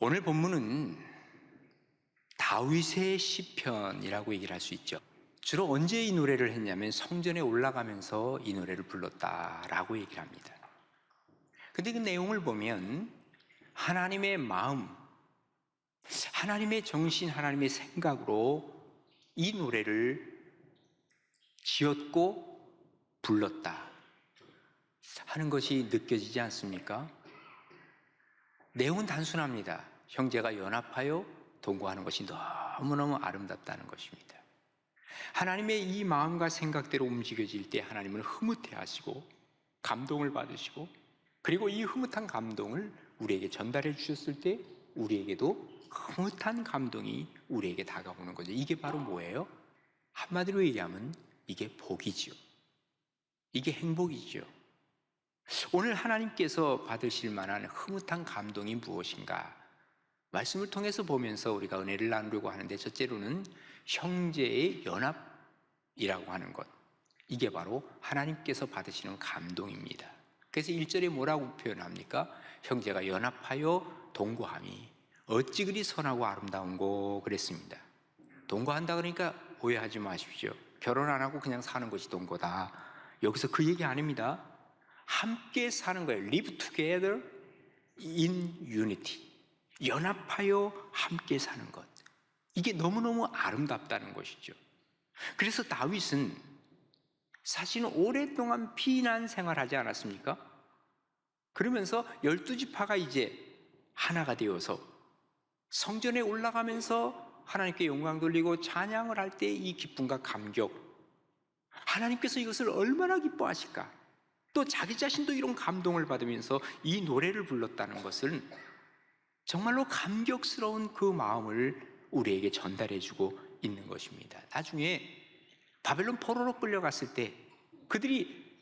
오늘 본문은 다윗의 시편이라고 얘기를 할 수 있죠. 주로 언제 이 노래를 했냐면 성전에 올라가면서 이 노래를 불렀다라고 얘기를 합니다. 근데 그 내용을 보면 하나님의 마음, 하나님의 정신, 하나님의 생각으로 이 노래를 지었고 불렀다 하는 것이 느껴지지 않습니까? 내용은 단순합니다. 형제가 연합하여 동거하는 것이 너무너무 아름답다는 것입니다. 하나님의 이 마음과 생각대로 움직여질 때 하나님은 흐뭇해 하시고 감동을 받으시고, 그리고 이 흐뭇한 감동을 우리에게 전달해 주셨을 때 우리에게도 흐뭇한 감동이 우리에게 다가오는 거죠. 이게 바로 뭐예요? 한마디로 얘기하면 이게 복이지요. 이게 행복이지요. 오늘 하나님께서 받으실 만한 흐뭇한 감동이 무엇인가? 말씀을 통해서 보면서 우리가 은혜를 나누려고 하는데, 첫째로는 형제의 연합이라고 하는 것, 이게 바로 하나님께서 받으시는 감동입니다. 그래서 1절에 뭐라고 표현합니까? 형제가 연합하여 동거함이 어찌 그리 선하고 아름다운고 그랬습니다. 동거한다 그러니까 오해하지 마십시오. 결혼 안 하고 그냥 사는 것이 동거다, 여기서 그 얘기 아닙니다. 함께 사는 거예요. Live together in unity. 연합하여 함께 사는 것, 이게 너무너무 아름답다는 것이죠. 그래서 다윗은 사실은 오랫동안 피난 생활하지 않았습니까? 그러면서 12지파가 이제 하나가 되어서 성전에 올라가면서 하나님께 영광 돌리고 찬양을 할 때 이 기쁨과 감격, 하나님께서 이것을 얼마나 기뻐하실까, 또 자기 자신도 이런 감동을 받으면서 이 노래를 불렀다는 것은 정말로 감격스러운 그 마음을 우리에게 전달해주고 있는 것입니다. 나중에 바벨론 포로로 끌려갔을 때 그들이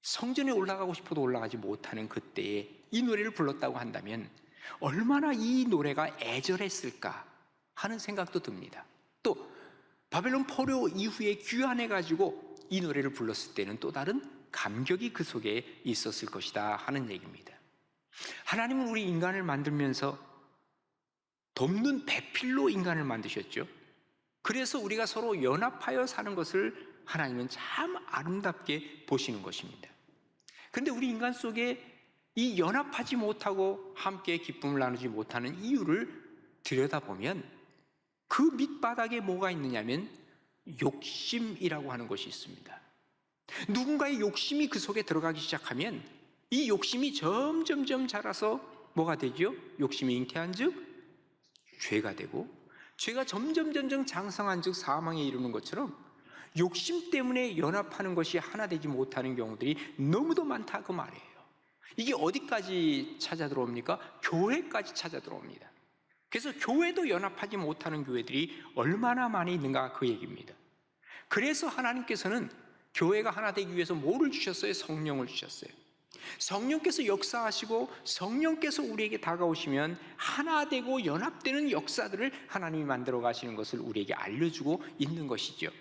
성전에 올라가고 싶어도 올라가지 못하는 그때에 이 노래를 불렀다고 한다면 얼마나 이 노래가 애절했을까 하는 생각도 듭니다. 또 바벨론 포로 이후에 귀환해가지고 이 노래를 불렀을 때는 또 다른 감격이 그 속에 있었을 것이다 하는 얘기입니다. 하나님은 우리 인간을 만들면서 돕는 배필로 인간을 만드셨죠. 그래서 우리가 서로 연합하여 사는 것을 하나님은 참 아름답게 보시는 것입니다. 그런데 우리 인간 속에 이 연합하지 못하고 함께 기쁨을 나누지 못하는 이유를 들여다보면 그 밑바닥에 뭐가 있느냐면 욕심이라고 하는 것이 있습니다. 누군가의 욕심이 그 속에 들어가기 시작하면 이 욕심이 점점점 자라서 뭐가 되죠? 욕심이 잉태한 즉 죄가 되고, 죄가 점점 장성한 즉 사망에 이르는 것처럼 욕심 때문에 연합하는 것이 하나 되지 못하는 경우들이 너무도 많다 그 말이에요. 이게 어디까지 찾아 들어옵니까? 교회까지 찾아 들어옵니다. 그래서 교회도 연합하지 못하는 교회들이 얼마나 많이 있는가 그 얘기입니다. 그래서 하나님께서는 교회가 하나 되기 위해서 뭐를 주셨어요? 성령을 주셨어요. 성령께서 역사하시고 성령께서 우리에게 다가오시면 하나 되고 연합되는 역사들을 하나님이 만들어 가시는 것을 우리에게 알려주고 있는 것이죠.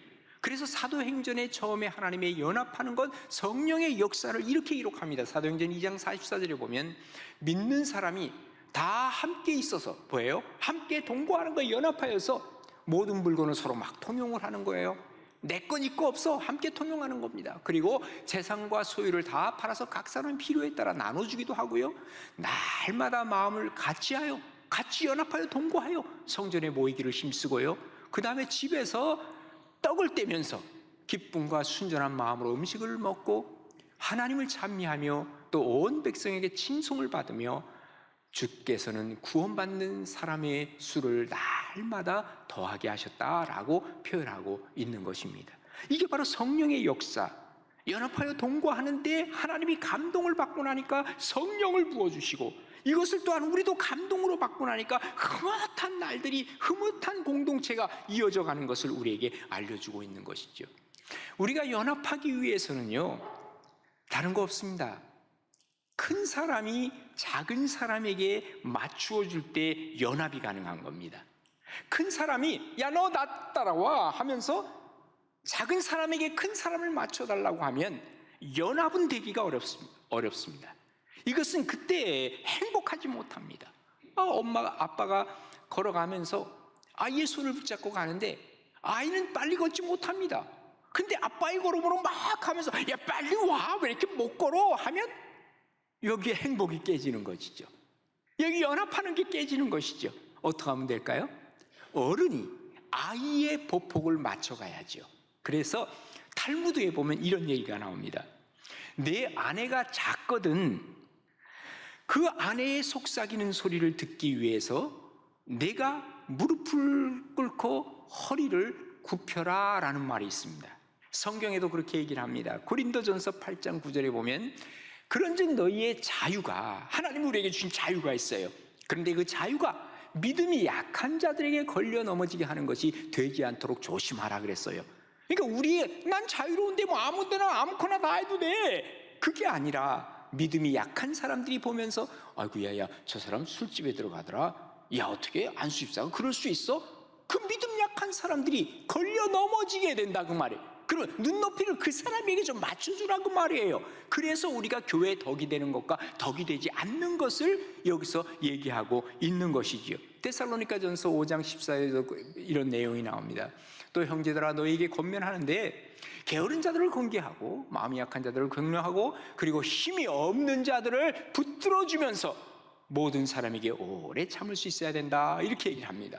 그래서 사도행전에 처음에 하나님의 연합하는 것, 성령의 역사를 이렇게 기록합니다. 사도행전 2장 44절에 보면 믿는 사람이 다 함께 있어서 뭐예요? 함께 동거하는 거예요. 연합하여서 모든 물건을 서로 막 통용을 하는 거예요. 내 건 있고 없어 함께 통용하는 겁니다. 그리고 재산과 소유를 다 팔아서 각 사람 필요에 따라 나눠주기도 하고요, 날마다 마음을 같이하여 같이 연합하여 동거하여 성전에 모이기를 힘쓰고요, 그 다음에 집에서 떡을 떼면서 기쁨과 순전한 마음으로 음식을 먹고 하나님을 찬미하며 또 온 백성에게 칭송을 받으며 주께서는 구원받는 사람의 수를 날마다 더하게 하셨다라고 표현하고 있는 것입니다. 이게 바로 성령의 역사, 연합하여 동거하는데 하나님이 감동을 받고 나니까 성령을 부어주시고, 이것을 또한 우리도 감동으로 받고 나니까 흐뭇한 날들이, 흐뭇한 공동체가 이어져 가는 것을 우리에게 알려주고 있는 것이죠. 우리가 연합하기 위해서는요, 다른 거 없습니다. 큰 사람이 작은 사람에게 맞추어 줄 때 연합이 가능한 겁니다. 큰 사람이 야 너 나 따라와 하면서 작은 사람에게 큰 사람을 맞춰달라고 하면 연합은 되기가 어렵습니다. 이것은 그때 행복하지 못합니다. 엄마가 아빠가 걸어가면서 아이의 손을 붙잡고 가는데 아이는 빨리 걷지 못합니다. 근데 아빠의 걸음으로 막 하면서 야 빨리 와, 왜 이렇게 못 걸어 하면 여기에 행복이 깨지는 것이죠. 여기 연합하는 게 깨지는 것이죠. 어떻게 하면 될까요? 어른이 아이의 보폭을 맞춰가야죠. 그래서 탈무드에 보면 이런 얘기가 나옵니다. 내 아내가 작거든 그 아내의 속삭이는 소리를 듣기 위해서 내가 무릎을 꿇고 허리를 굽혀라 라는 말이 있습니다. 성경에도 그렇게 얘기를 합니다. 고린도전서 8장 9절에 보면 그런즉 너희의 자유가, 하나님이 우리에게 주신 자유가 있어요. 그런데 그 자유가 믿음이 약한 자들에게 걸려 넘어지게 하는 것이 되지 않도록 조심하라 그랬어요. 그러니까 난 자유로운데 뭐 아무 데나 아무거나 다 해도 돼, 그게 아니라 믿음이 약한 사람들이 보면서 아이고 야야 저 사람 술집에 들어가더라, 야 어떻게 안수집사가 그럴 수 있어? 그 믿음 약한 사람들이 걸려 넘어지게 된다 그 말이에요. 그러면 눈높이를 그 사람에게 좀 맞춰주라고 말이에요. 그래서 우리가 교회의 덕이 되는 것과 덕이 되지 않는 것을 여기서 얘기하고 있는 것이지요. 데살로니가전서 5장 14절에도 이런 내용이 나옵니다. 또 형제들아 너희에게 권면하는데 게으른 자들을 권계하고 마음이 약한 자들을 격려하고 그리고 힘이 없는 자들을 붙들어주면서 모든 사람에게 오래 참을 수 있어야 된다, 이렇게 얘기를 합니다.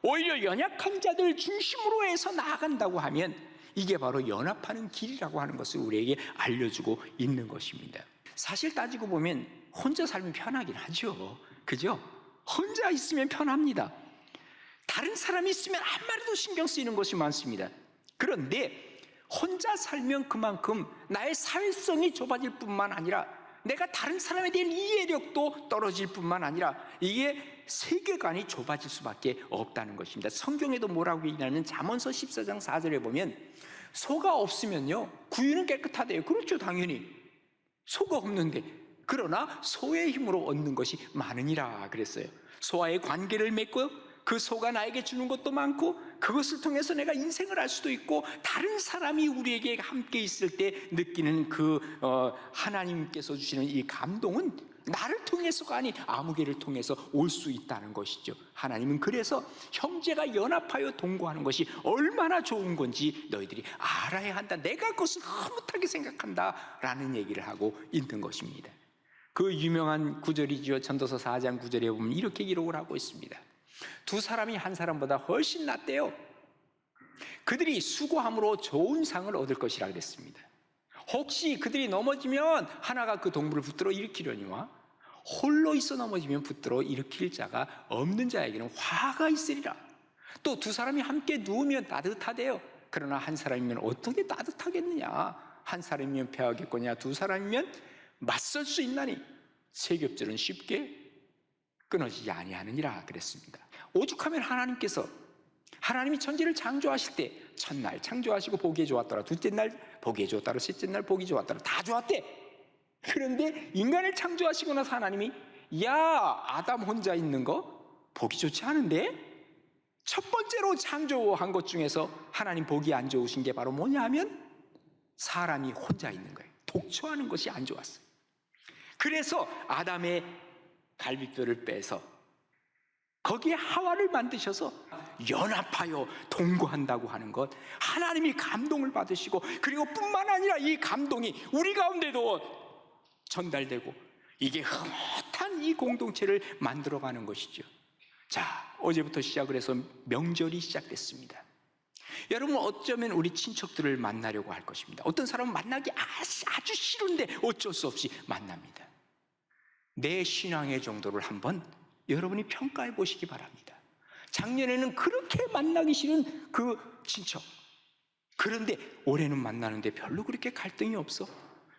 오히려 연약한 자들 중심으로 해서 나아간다고 하면 이게 바로 연합하는 길이라고 하는 것을 우리에게 알려주고 있는 것입니다. 사실 따지고 보면 혼자 살면 편하긴 하죠. 그죠? 혼자 있으면 편합니다. 다른 사람이 있으면 한 마리도 신경 쓰이는 것이 많습니다. 그런데 혼자 살면 그만큼 나의 사회성이 좁아질 뿐만 아니라 내가 다른 사람에 대한 이해력도 떨어질 뿐만 아니라 이게 세계관이 좁아질 수밖에 없다는 것입니다. 성경에도 뭐라고 얘기하냐면 잠언서 14장 4절에 보면 소가 없으면요 구유는 깨끗하대요. 그렇죠, 당연히 소가 없는데. 그러나 소의 힘으로 얻는 것이 많으니라 그랬어요. 소와의 관계를 맺고 그 소가 나에게 주는 것도 많고 그것을 통해서 내가 인생을 알 수도 있고 다른 사람이 우리에게 함께 있을 때 느끼는 하나님께서 주시는 이 감동은 나를 통해서가 아닌 아무개를 통해서 올 수 있다는 것이죠. 하나님은 그래서 형제가 연합하여 동거하는 것이 얼마나 좋은 건지 너희들이 알아야 한다, 내가 그것을 흐뭇하게 생각한다 라는 얘기를 하고 있는 것입니다. 그 유명한 구절이죠. 전도서 4장 9절에 보면 이렇게 기록을 하고 있습니다. 두 사람이 한 사람보다 훨씬 낫대요. 그들이 수고함으로 좋은 상을 얻을 것이라 그랬습니다. 혹시 그들이 넘어지면 하나가 그 동물을 붙들어 일으키려니와 홀로 있어 넘어지면 붙들어 일으킬 자가 없는 자에게는 화가 있으리라. 또 두 사람이 함께 누우면 따뜻하대요. 그러나 한 사람이면 어떻게 따뜻하겠느냐? 한 사람이면 패하겠거냐? 두 사람이면 맞설 수 있나니 세 겹절은 쉽게 끊어지지 아니하느니라 그랬습니다. 오죽하면 하나님이 천지를 창조하실 때 첫날 창조하시고 보기에 좋았더라, 둘째 날 보기에 좋았더라, 셋째 날 보기 좋았더라, 다 좋았대. 그런데 인간을 창조하시고 나서 하나님이 야 아담 혼자 있는 거 보기 좋지 않은데? 첫 번째로 창조한 것 중에서 하나님 보기 안 좋으신 게 바로 뭐냐 하면 사람이 혼자 있는 거예요. 독초하는 것이 안 좋았어요. 그래서 아담의 갈비뼈를 빼서 거기에 하와를 만드셔서 연합하여 동거한다고 하는 것, 하나님이 감동을 받으시고 그리고 뿐만 아니라 이 감동이 우리 가운데도 전달되고 이게 흐뭇한 이 공동체를 만들어가는 것이죠. 자, 어제부터 시작을 해서 명절이 시작됐습니다. 여러분 어쩌면 우리 친척들을 만나려고 할 것입니다. 어떤 사람은 만나기 아주 싫은데 어쩔 수 없이 만납니다. 내 신앙의 정도를 한번 여러분이 평가해 보시기 바랍니다. 작년에는 그렇게 만나기 싫은 그 친척, 그런데 올해는 만나는데 별로 그렇게 갈등이 없어?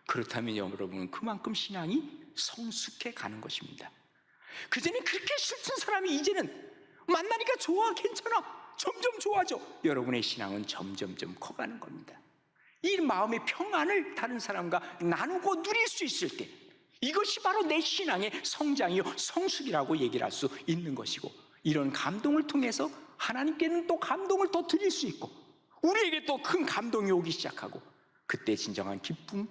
그렇다면 여러분은 그만큼 신앙이 성숙해 가는 것입니다. 그전엔 그렇게 싫던 사람이 이제는 만나니까 좋아, 괜찮아, 점점 좋아져. 여러분의 신앙은 점점점 커가는 겁니다. 이 마음의 평안을 다른 사람과 나누고 누릴 수 있을 때 이것이 바로 내 신앙의 성장이요 성숙이라고 얘기를 할 수 있는 것이고, 이런 감동을 통해서 하나님께는 또 감동을 더 드릴 수 있고 우리에게 또 큰 감동이 오기 시작하고, 그때 진정한 기쁨,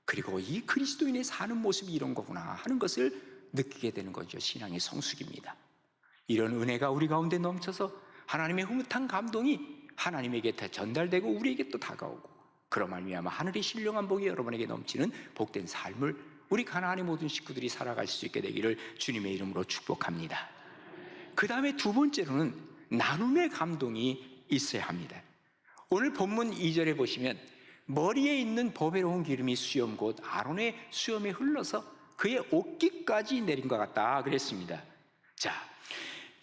그리고 이 그리스도인의 사는 모습이 이런 거구나 하는 것을 느끼게 되는 거죠. 신앙의 성숙입니다. 이런 은혜가 우리 가운데 넘쳐서 하나님의 흐뭇한 감동이 하나님에게 다 전달되고 우리에게 또 다가오고, 그러 말미암아 하늘의 신령한 복이 여러분에게 넘치는 복된 삶을 우리 가나안의 모든 식구들이 살아갈 수 있게 되기를 주님의 이름으로 축복합니다. 그 다음에 두 번째로는 나눔의 감동이 있어야 합니다. 오늘 본문 2절에 보시면 머리에 있는 보배로운 기름이 수염 곧 아론의 수염에 흘러서 그의 옷깃까지 내린 것 같다 그랬습니다. 자,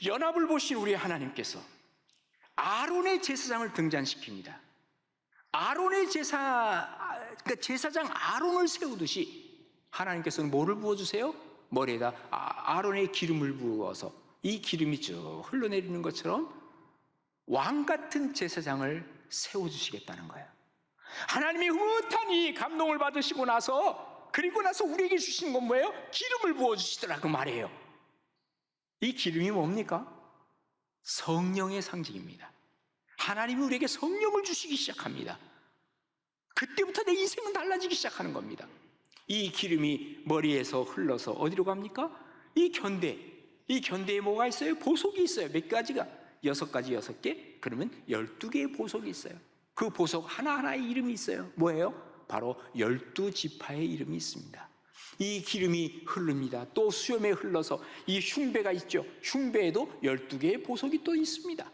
연합을 보신 우리 하나님께서 아론의 제사장을 등장시킵니다. 아론의 그러니까 제사장 아론을 세우듯이 하나님께서는 뭐를 부어주세요? 머리에다 아론의 기름을 부어서 이 기름이 쭉 흘러내리는 것처럼 왕 같은 제사장을 세워주시겠다는 거예요. 하나님이 흐뭇한 이 감동을 받으시고 나서, 그리고 나서 우리에게 주시는 건 뭐예요? 기름을 부어주시더라고 말이에요. 이 기름이 뭡니까? 성령의 상징입니다. 하나님이 우리에게 성령을 주시기 시작합니다. 그때부터 내 인생은 달라지기 시작하는 겁니다. 이 기름이 머리에서 흘러서 어디로 갑니까? 이 견대에 뭐가 있어요? 보석이 있어요. 몇 가지가? 6가지 6개? 그러면 12개의 보석이 있어요. 그 보석 하나하나의 이름이 있어요. 뭐예요? 바로 12지파의 이름이 있습니다. 이 기름이 흐릅니다. 또 수염에 흘러서 이 흉배가 있죠. 흉배에도 12개의 보석이 또 있습니다.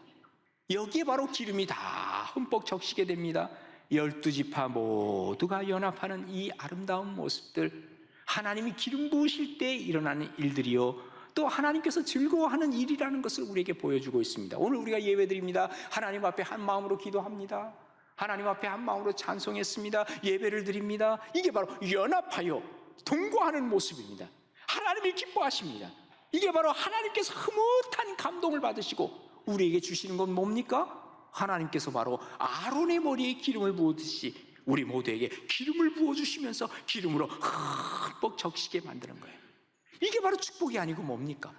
여기에 바로 기름이 다 흠뻑 적시게 됩니다. 12지파 모두가 연합하는 이 아름다운 모습들, 하나님이 기름 부으실 때 일어나는 일들이요, 또 하나님께서 즐거워하는 일이라는 것을 우리에게 보여주고 있습니다. 오늘 우리가 예배드립니다. 하나님 앞에 한 마음으로 기도합니다. 하나님 앞에 한 마음으로 찬송했습니다. 예배를 드립니다. 이게 바로 연합하여 동거하는 모습입니다. 하나님이 기뻐하십니다. 이게 바로 하나님께서 흐뭇한 감동을 받으시고 우리에게 주시는 건 뭡니까? 하나님께서 바로 아론의 머리에 기름을 부으듯이 우리 모두에게 기름을 부어주시면서 기름으로 흠뻑 적시게 만드는 거예요. 이게 바로 축복이 아니고 뭡니까?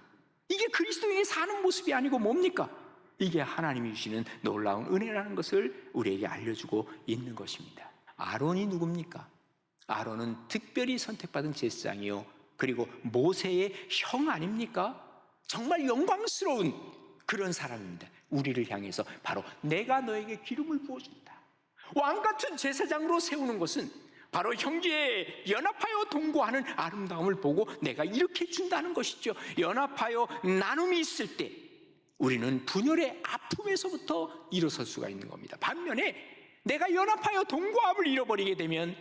이게 그리스도인이 사는 모습이 아니고 뭡니까? 이게 하나님이 주시는 놀라운 은혜라는 것을 우리에게 알려주고 있는 것입니다. 아론이 누굽니까? 아론은 특별히 선택받은 제사장이요, 그리고 모세의 형 아닙니까? 정말 영광스러운 그런 사람입니다. 우리를 향해서 바로 내가 너에게 기름을 부어준다, 왕같은 제사장으로 세우는 것은 바로 형제에 연합하여 동거하는 아름다움을 보고 내가 이렇게 준다는 것이죠. 연합하여 나눔이 있을 때 우리는 분열의 아픔에서부터 일어설 수가 있는 겁니다. 반면에 내가 연합하여 동거함을 잃어버리게 되면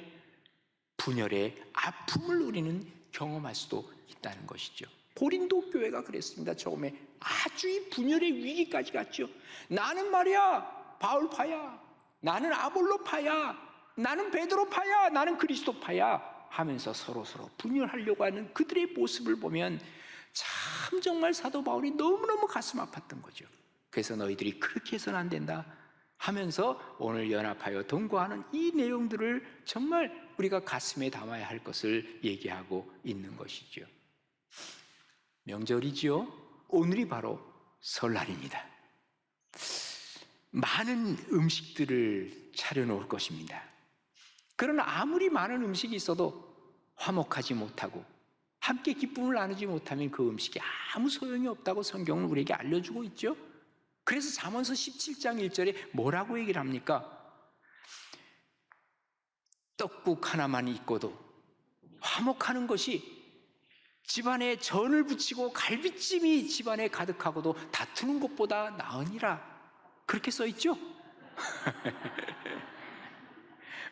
분열의 아픔을 우리는 경험할 수도 있다는 것이죠. 고린도 교회가 그랬습니다. 처음에 아주 이 분열의 위기까지 갔죠. 나는 말이야 바울파야, 나는 아볼로파야, 나는 베드로파야, 나는 그리스도파야 하면서 서로 분열하려고 하는 그들의 모습을 보면 참 정말 사도 바울이 너무너무 가슴 아팠던 거죠. 그래서 너희들이 그렇게 해서는 안 된다 하면서 오늘 연합하여 동거하는 이 내용들을 정말 우리가 가슴에 담아야 할 것을 얘기하고 있는 것이죠. 명절이지요. 오늘이 바로 설날입니다. 많은 음식들을 차려놓을 것입니다. 그러나 아무리 많은 음식이 있어도 화목하지 못하고 함께 기쁨을 나누지 못하면 그 음식이 아무 소용이 없다고 성경은 우리에게 알려주고 있죠. 그래서 잠언서 17장 1절에 뭐라고 얘기를 합니까? 떡국 하나만 있고도 화목하는 것이 집안에 전을 부치고 갈비찜이 집안에 가득하고도 다투는 것보다 나으니라, 그렇게 써있죠.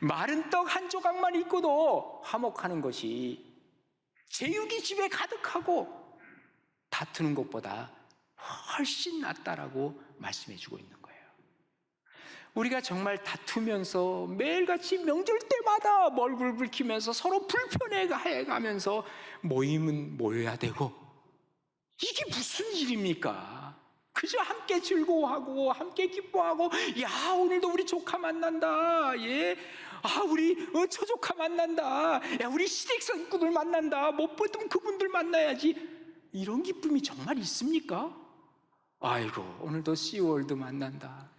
마른 떡 한 조각만 있고도 화목하는 것이 제육이 집에 가득하고 다투는 것보다 훨씬 낫다라고 말씀해주고 있는 거예요. 우리가 정말 다투면서 매일같이 명절 때마다 얼굴 붉히면서 서로 불편해가면서 모임은 모여야 되고, 이게 무슨 일입니까? 그저 함께 즐거워하고 함께 기뻐하고, 야 오늘도 우리 조카 만난다, 예, 우리 처조카 만난다, 야 우리 시댁 식구들 만난다, 못 보던 그분들 만나야지, 이런 기쁨이 정말 있습니까? 아이고 오늘도 씨월드 만난다,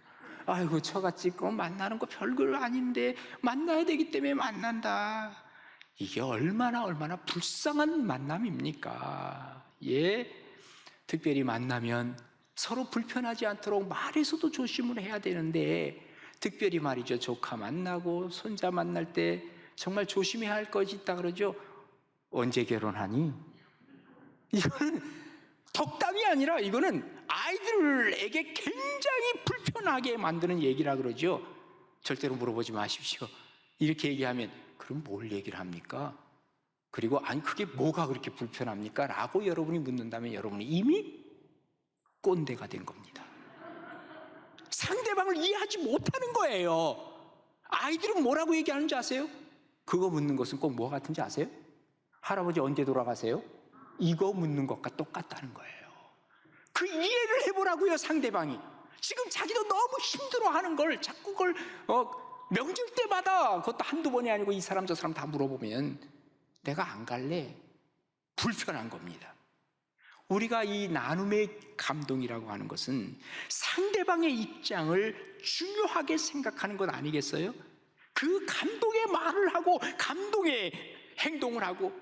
아이고 처갓집 거 만나는 거 별거 아닌데 만나야 되기 때문에 만난다, 이게 얼마나 불쌍한 만남입니까? 예, 특별히 만나면 서로 불편하지 않도록 말에서도 조심을 해야 되는데, 특별히 말이죠, 조카 만나고 손자 만날 때 정말 조심해야 할 것이 있다 그러죠. 언제 결혼하니? 이거는 덕담이 아니라 이거는 아이들에게 굉장히 불편하게 만드는 얘기라 그러죠. 절대로 물어보지 마십시오. 이렇게 얘기하면 그럼 뭘 얘기를 합니까? 그리고 아니 그게 뭐가 그렇게 불편합니까? 라고 여러분이 묻는다면 여러분이 이미 꼰대가 된 겁니다. 상대방을 이해하지 못하는 거예요. 아이들은 뭐라고 얘기하는지 아세요? 그거 묻는 것은 꼭 뭐 같은지 아세요? 할아버지 언제 돌아가세요? 이거 묻는 것과 똑같다는 거예요. 그 이해를 해보라고요. 상대방이 지금 자기도 너무 힘들어하는 걸 자꾸 그걸 명절 때마다, 그것도 한두 번이 아니고 이 사람 저 사람 다 물어보면 내가 안 갈래, 불편한 겁니다. 우리가 이 나눔의 감동이라고 하는 것은 상대방의 입장을 중요하게 생각하는 것 아니겠어요? 그 감동의 말을 하고 감동의 행동을 하고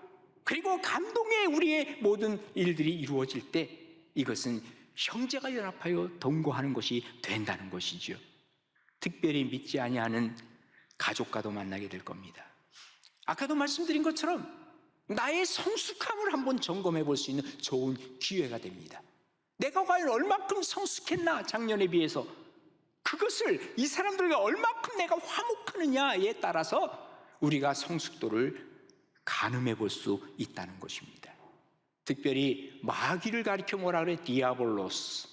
그리고 감동의 우리의 모든 일들이 이루어질 때 이것은 형제가 연합하여 동거하는 것이 된다는 것이죠. 특별히 믿지 아니하는 가족과도 만나게 될 겁니다. 아까도 말씀드린 것처럼 나의 성숙함을 한번 점검해 볼 수 있는 좋은 기회가 됩니다. 내가 과연 얼마큼 성숙했나, 작년에 비해서. 그것을 이 사람들과 얼마큼 내가 화목하느냐에 따라서 우리가 성숙도를 가늠해 볼 수 있다는 것입니다. 특별히 마귀를 가리켜 뭐라 그래? 디아볼로스.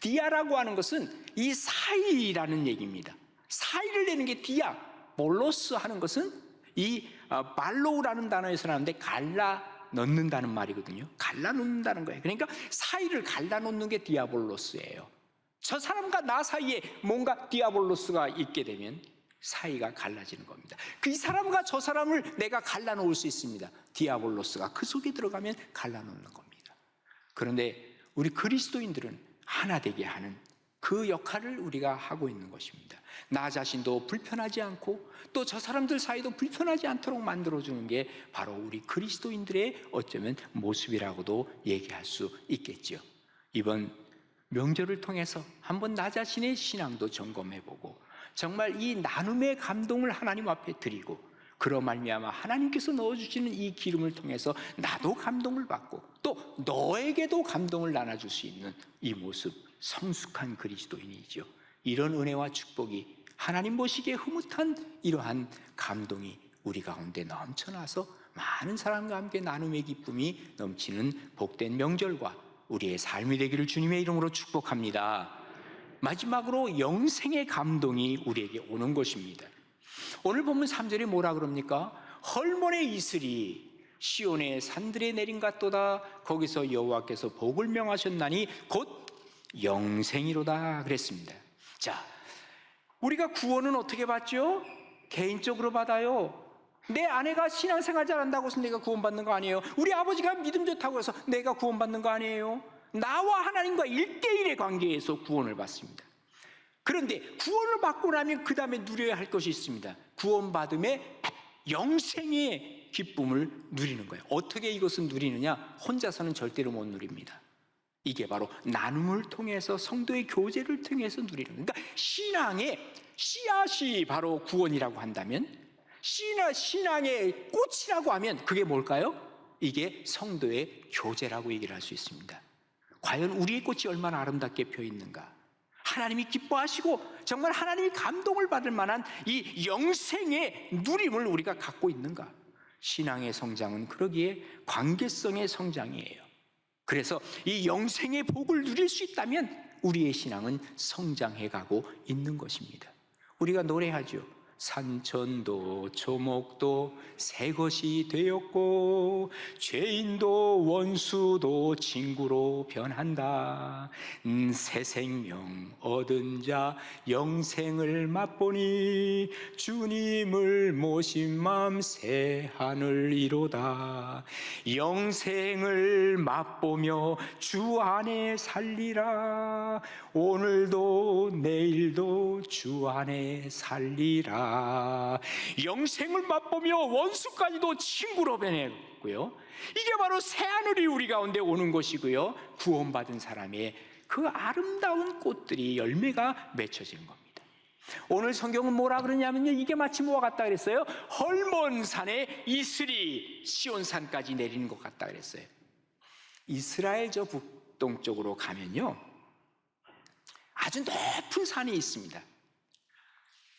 디아라고 하는 것은 이 사이라는 얘기입니다. 사이를 내는 게 디아. 볼로스 하는 것은 이 발로우라는 단어에서 나오는데 갈라 넣는다는 말이거든요. 갈라 놓는다는 거예요. 그러니까 사이를 갈라 놓는 게 디아볼로스예요. 저 사람과 나 사이에 뭔가 디아볼로스가 있게 되면 사이가 갈라지는 겁니다. 그 이 사람과 저 사람을 내가 갈라놓을 수 있습니다. 디아볼로스가 그 속에 들어가면 갈라놓는 겁니다. 그런데 우리 그리스도인들은 하나 되게 하는 그 역할을 우리가 하고 있는 것입니다. 나 자신도 불편하지 않고 또 저 사람들 사이도 불편하지 않도록 만들어주는 게 바로 우리 그리스도인들의 어쩌면 모습이라고도 얘기할 수 있겠죠. 이번 명절을 통해서 한번 나 자신의 신앙도 점검해보고 정말 이 나눔의 감동을 하나님 앞에 드리고 그로 말미암아 하나님께서 넣어주시는 이 기름을 통해서 나도 감동을 받고 또 너에게도 감동을 나눠줄 수 있는 이 모습, 성숙한 그리스도인이죠. 이런 은혜와 축복이 하나님 보시기에 흐뭇한 이러한 감동이 우리 가운데 넘쳐나서 많은 사람과 함께 나눔의 기쁨이 넘치는 복된 명절과 우리의 삶이 되기를 주님의 이름으로 축복합니다. 마지막으로 영생의 감동이 우리에게 오는 것입니다. 오늘 본문 3절에 뭐라 그럽니까? 헐몬의 이슬이 시온의 산들에 내린 같도다. 거기서 여호와께서 복을 명하셨나니 곧 영생이로다 그랬습니다. 자, 우리가 구원은 어떻게 받죠? 개인적으로 받아요. 내 아내가 신앙생활 잘한다고 해서 내가 구원받는 거 아니에요. 우리 아버지가 믿음 좋다고 해서 내가 구원받는 거 아니에요. 나와 하나님과 1대1의 관계에서 구원을 받습니다. 그런데 구원을 받고 나면 그 다음에 누려야 할 것이 있습니다. 구원받음의 영생의 기쁨을 누리는 거예요. 어떻게 이것을 누리느냐? 혼자서는 절대로 못 누립니다. 이게 바로 나눔을 통해서 성도의 교제를 통해서 누리는 거예요. 그러니까 신앙의 씨앗이 바로 구원이라고 한다면 신앙의 꽃이라고 하면 그게 뭘까요? 이게 성도의 교제라고 얘기를 할 수 있습니다. 과연 우리의 꽃이 얼마나 아름답게 펴 있는가? 하나님이 기뻐하시고 정말 하나님이 감동을 받을 만한 이 영생의 누림을 우리가 갖고 있는가? 신앙의 성장은 그러기에 관계성의 성장이에요. 그래서 이 영생의 복을 누릴 수 있다면 우리의 신앙은 성장해가고 있는 것입니다. 우리가 노래하죠. 산천도 초목도 새 것이 되었고 죄인도 원수도 친구로 변한다. 새 생명 얻은 자 영생을 맛보니 주님을 모신 맘 새 하늘 이로다. 영생을 맛보며 주 안에 살리라. 오늘도 내일도 주 안에 살리라. 되었다. 영생을 맛보며 원수까지도 친구로 변했고요. 이게 바로 새하늘이 우리 가운데 오는 것이고요, 구원받은 사람의 그 아름다운 꽃들이 열매가 맺혀지는 겁니다. 오늘 성경은 뭐라 그러냐면요, 이게 마치 뭐와 같다 그랬어요? 헐몬 산에 이슬이 시온산까지 내리는 것 같다 그랬어요. 이스라엘 저 북동쪽으로 가면요, 아주 높은 산이 있습니다.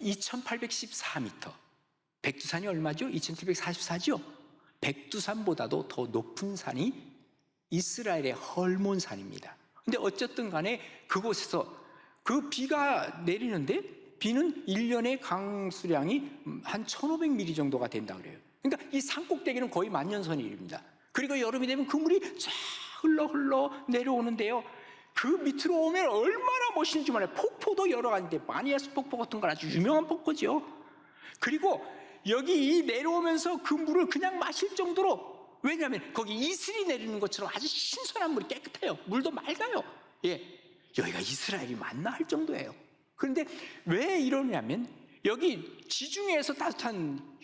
2814m. 백두산이 얼마죠? 2744죠? 백두산보다도 더 높은 산이 이스라엘의 헐몬산입니다. 근데 어쨌든 간에 그곳에서 그 비가 내리는데, 비는 1년의 강수량이 한 1500mm 정도가 된다 그래요. 그러니까 이 산꼭대기는 거의 만년선일입니다. 그리고 여름이 되면 그 물이 쫙 흘러 내려오는데요, 그 밑으로 오면 얼마나 멋있는지 몰라요. 폭포도 여러 가지인데 마니아스 폭포 같은 건 아주 유명한 폭포죠. 그리고 여기 이 내려오면서 그 물을 그냥 마실 정도로, 왜냐하면 거기 이슬이 내리는 것처럼 아주 신선한 물이 깨끗해요. 물도 맑아요. 여기가 이스라엘이 맞나 할 정도예요. 그런데 왜 이러냐면, 여기 지중해에서 따뜻한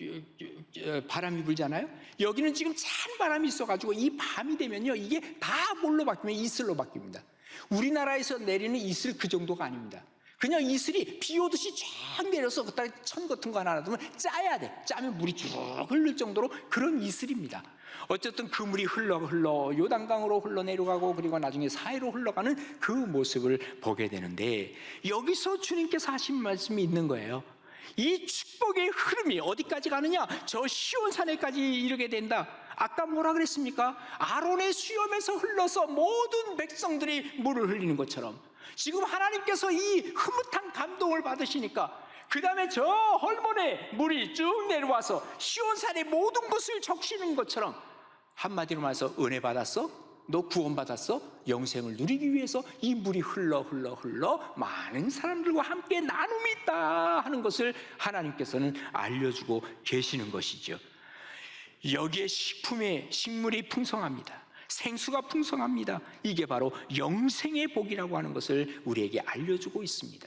바람이 불잖아요. 여기는 지금 찬 바람이 있어가지고 이 밤이 되면요, 이게 다 뭘로 바뀌면 이슬로 바뀝니다. 우리나라에서 내리는 이슬 그 정도가 아닙니다. 그냥 이슬이 비 오듯이 쫙 내려서 그다음에 천 같은 거 하나 두면 짜야 돼. 짜면 물이 쭉 흐를 정도로 그런 이슬입니다. 어쨌든 그 물이 흘러 요단강으로 흘러내려가고, 그리고 나중에 사해로 흘러가는 그 모습을 보게 되는데, 여기서 주님께서 하신 말씀이 있는 거예요. 이 축복의 흐름이 어디까지 가느냐? 저 시온산에까지 이르게 된다. 아까 뭐라 그랬습니까? 아론의 수염에서 흘러서 모든 백성들이 물을 흘리는 것처럼, 지금 하나님께서 이 흐뭇한 감동을 받으시니까 그 다음에 저 헐몬에 물이 쭉 내려와서 시온산의 모든 것을 적시는 것처럼, 한마디로 말해서 은혜 받았어? 너 구원받았어? 영생을 누리기 위해서 이 물이 흘러 많은 사람들과 함께 나눔이 있다 하는 것을 하나님께서는 알려주고 계시는 것이죠. 여기에 식물이 풍성합니다. 생수가 풍성합니다. 이게 바로 영생의 복이라고 하는 것을 우리에게 알려주고 있습니다.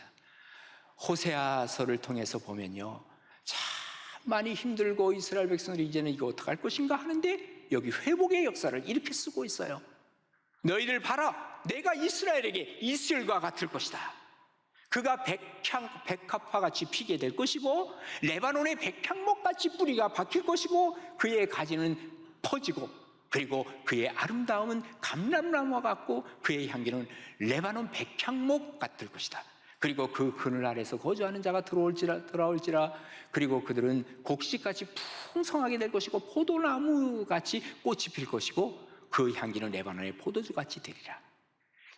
호세아서를 통해서 보면요, 참 많이 힘들고 이스라엘 백성들이 이제는 이거 어떡할 것인가 하는데, 여기 회복의 역사를 이렇게 쓰고 있어요. 너희들 봐라, 내가 이스라엘에게 이슬과 같을 것이다. 그가 백합화같이 피게 될 것이고, 레바논의 백향목같이 뿌리가 박힐 것이고, 그의 가지는 퍼지고, 그리고 그의 아름다움은 감람나무와 같고, 그의 향기는 레바논 백향목 같을 것이다. 그리고 그 그늘 아래서 거주하는 자가 돌아올지라. 그리고 그들은 곡식같이 풍성하게 될 것이고, 포도나무같이 꽃이 필 것이고, 그 향기는 레바논의 포도주같이 되리라.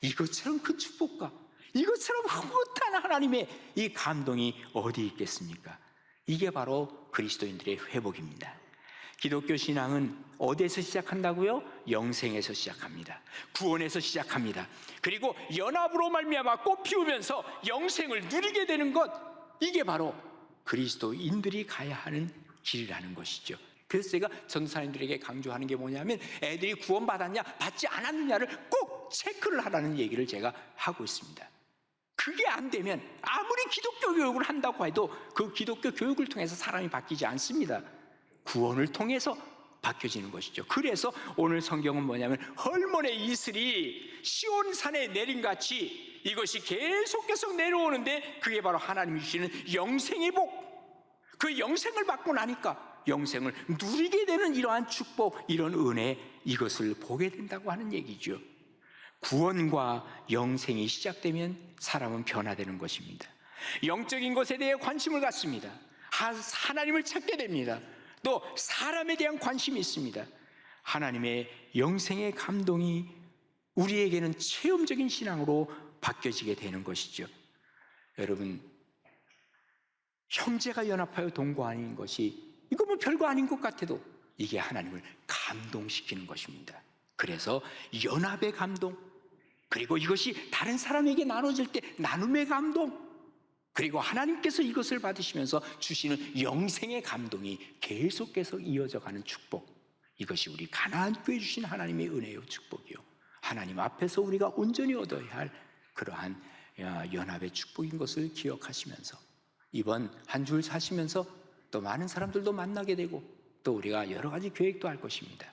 이것처럼 그 축복과 이것처럼 흐뭇한 하나님의 이 감동이 어디 있겠습니까? 이게 바로 그리스도인들의 회복입니다. 기독교 신앙은 어디에서 시작한다고요? 영생에서 시작합니다. 구원에서 시작합니다. 그리고 연합으로 말미암아 꽃 피우면서 영생을 누리게 되는 것, 이게 바로 그리스도인들이 가야 하는 길이라는 것이죠. 그래서 제가 전도사님들에게 강조하는 게 뭐냐면, 애들이 구원받았냐 받지 않았느냐를 꼭 체크를 하라는 얘기를 제가 하고 있습니다. 그게 안 되면 아무리 기독교 교육을 한다고 해도 그 기독교 교육을 통해서 사람이 바뀌지 않습니다. 구원을 통해서 바뀌어지는 것이죠. 그래서 오늘 성경은 뭐냐면, 헐몬의 이슬이 시온산에 내림같이 이것이 계속 내려오는데, 그게 바로 하나님이 주시는 영생의 복. 그 영생을 받고 나니까 영생을 누리게 되는 이러한 축복, 이런 은혜, 이것을 보게 된다고 하는 얘기죠. 구원과 영생이 시작되면 사람은 변화되는 것입니다. 영적인 것에 대해 관심을 갖습니다. 하나님을 찾게 됩니다. 또 사람에 대한 관심이 있습니다. 하나님의 영생의 감동이 우리에게는 체험적인 신앙으로 바뀌어지게 되는 것이죠. 여러분, 형제가 연합하여 동거하는 것이, 이거 뭐 별거 아닌 것 같아도 이게 하나님을 감동시키는 것입니다. 그래서 연합의 감동, 그리고 이것이 다른 사람에게 나눠질 때 나눔의 감동, 그리고 하나님께서 이것을 받으시면서 주시는 영생의 감동이 계속해서 이어져가는 축복, 이것이 우리 가나안 교회 주신 하나님의 은혜요 축복이요, 하나님 앞에서 우리가 온전히 얻어야 할 그러한 연합의 축복인 것을 기억하시면서, 이번 한 줄 사시면서 또 많은 사람들도 만나게 되고 또 우리가 여러 가지 계획도 할 것입니다.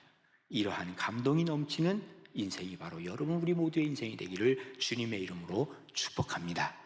이러한 감동이 넘치는 인생이 바로 여러분 우리 모두의 인생이 되기를 주님의 이름으로 축복합니다.